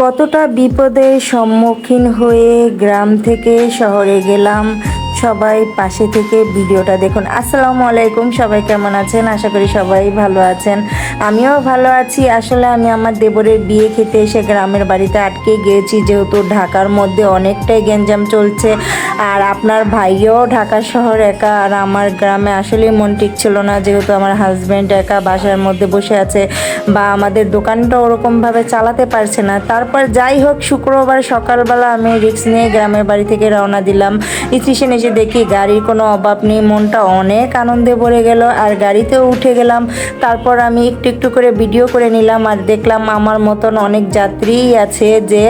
কতটা বিপদের সম্মুখীন হয়ে গ্রাম থেকে শহরে গেলাম। সবাই পাশে থেকে ভিডিওটা দেখুন। আসসালামু আলাইকুম, সবাই কেমন আছেন? আশা করি সবাই ভালো আছেন। আমিও ভালো আছি। আসলে আমি আমার দেবরের বিয়ে খেতে এসে গ্রামের বাড়িতে আটকে গিয়েছি, যেহেতু ঢাকার মধ্যে অনেকটাই গ্যাঞ্জাম চলছে। আর আপনার ভাইও ঢাকা শহর একা, আর আমার গ্রামে আসলেই মন টিকছিল না, যেহেতু আমার হাজব্যান্ড একা বাসার মধ্যে বসে আছে বা আমাদের দোকানটা ওরকমভাবে চালাতে পারছে না। তারপর যাই হোক, শুক্রবার সকালবেলা আমি রিক্স নিয়ে গ্রামের বাড়ি থেকে রওনা দিলাম। স্টেশন এসে দেখি গাড়ির কোনো অভাব নেই, মনটা অনেক আনন্দে ভরে গেল। আর গাড়িতেও উঠে গেলাম। তারপর আমি একটু একটু করে ভিডিও করে নিলাম, আর দেখলাম আমার মতন অনেক যাত্রীই আছে যে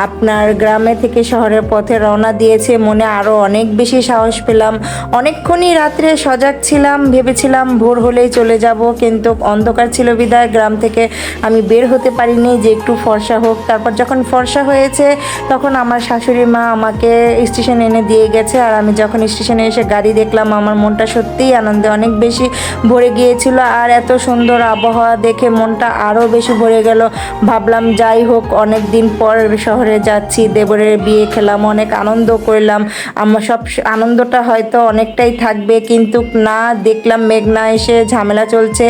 আপনার গ্রামে থেকে শহরের পথে রওনা দিয়েছে। মনে আরও অনেক বেশি সাহস পেলাম। অনেকক্ষণই রাত্রে সজাগ ছিলাম, ভেবেছিলাম ভোর হলেই চলে যাব, কিন্তু অন্ধকার ছিল বিদায় গ্রাম থেকে আমি বের হতে পারিনি যে একটু ফর্সা হোক। তারপর যখন ফর্সা হয়েছে তখন আমার শাশুড়ি মা আমাকে স্টেশনে এনে দিয়ে গেছে। আর আমি যখন স্টেশনে এসে গাড়ি দেখলাম, আমার মনটা সত্যিই আনন্দে অনেক বেশি ভরে গিয়েছিল। আর এত সুন্দর আবহাওয়া দেখে মনটা আরও বেশি ভরে গেল। ভাবলাম যাই হোক, অনেক দিন পর শহরে যাচ্ছি, দেবরের বিয়ে খেলাম, অনেক আনন্দ করলাম। আমার সব আনন্দটা হয়তো অনেকটাই থাকবে, কিন্তু না, দেখলাম মেঘনা এসে ঝামেলা চলছে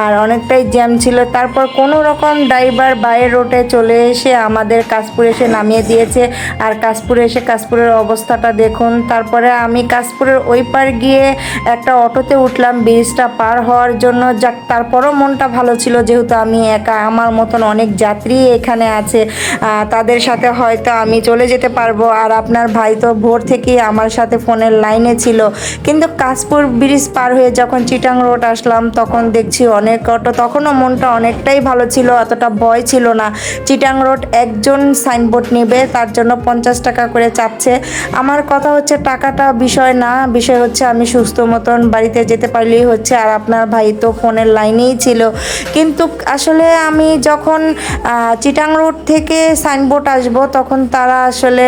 আর অনেকটাই জ্যাম ছিল। তারপর কোনো রকম ড্রাইভার বাইরের রোডে চলে এসে আমাদের কাশপুর এসে নামিয়ে দিয়েছে। আর কাশপুরে এসে কাশপুরের অবস্থাটা দেখুন। তারপরে আমি কাশপুরের ওই পার গিয়ে একটা অটোতে উঠলাম ব্রিজটা পার হওয়ার জন্য। যাক, তারপরও মনটা ভালো ছিল, যেহেতু আমি একা, আমার মতন অনেক যাত্রী এখানে আছে, তাদের সাথে হয়তো আমি চলে যেতে পারবো। আর আপনার ভাই তো ভোর থেকেই আমার সাথে ফোনের লাইনে ছিল। কিন্তু কাশপুর ব্রিজ পার হয়ে যখন চিটাং রোড আসলাম, তখন দেখছি অনেক অটো। তখনও মনটা অনেকটাই ভালো ছিল, অতটা ভয় ছিল না। চিটাং রোড একজন সাইনবোর্ড নেবে, তার জন্য 50 টাকা করে চাচ্ছে। আমার কথা হচ্ছে টাকাটা বিষয় না, বিষয় হচ্ছে আমি সুস্থ মতন বাড়িতে যেতে পারলেই হচ্ছে। আর আপনার ভাই তো ফোনের লাইনেই ছিল। কিন্তু আসলে আমি যখন চিটাং রোড থেকে সাইনবোর্ড আসবো, তখন তারা আসলে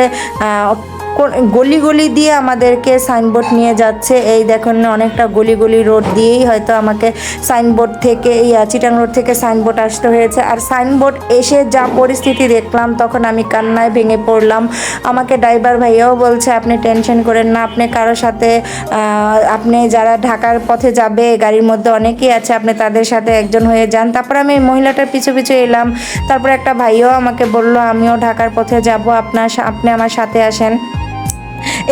গলি গলি দিয়ে আমাদেরকে সাইনবোর্ড নিয়ে যাচ্ছে। এই দেখুন, অনেকটা গলি গলি রোড দিয়েই হয়তো আমাকে সাইনবোর্ড থেকে চিটাং রোড থেকে সাইনবোর্ড আসতে হয়েছে। আর সাইনবোর্ড এসে যা পরিস্থিতি দেখলাম, তখন আমি কান্নায় ভেঙে পড়লাম। আমাকে ড্রাইভার ভাইয়াও বলছে, আপনি টেনশন করেন না, আপনি কারোর সাথে আপনি যারা ঢাকার পথে যাবে গাড়ির মধ্যে অনেকেই আছে, আপনি তাদের সাথে একজন হয়ে যান। তারপর আমি মহিলাটার পিছু পিছু এলাম। তারপর একটা ভাইও আমাকে বলল, আমিও ঢাকার পথে যাব, আপনি আমার সাথে আসেন।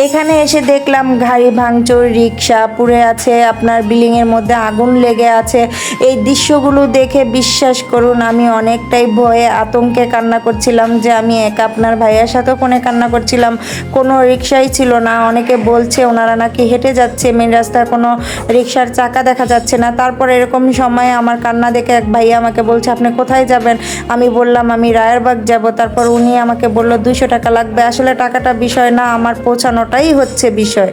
এখানে এসে দেখলাম গাড়ি ভাঙচুর, রিক্সা পুড়ে আছে, আপনার বিল্ডিংয়ের মধ্যে আগুন লেগে আছে। এই দৃশ্যগুলো দেখে বিশ্বাস করুন, আমি অনেকটাই ভয়ে আতঙ্কে কান্না করছিলাম, যে আমি একা। আপনার ভাইয়ের সাথেও ফোনে কান্না করছিলাম, কোনো রিক্সাই ছিল না। অনেকে বলছে ওনারা নাকি হেঁটে যাচ্ছে, মেন রাস্তায় কোনো রিক্সার চাকা দেখা যাচ্ছে না। তারপর এরকম সময় আমার কান্না দেখে এক ভাইয়া আমাকে বলছে, আপনি কোথায় যাবেন? আমি বললাম আমি রায়েরবাগ যাব। তারপর উনি আমাকে বলল 200 টাকা লাগবে। আসলে টাকাটা বিষয় না, আমার পৌঁছানোটাই হচ্ছে বিষয়।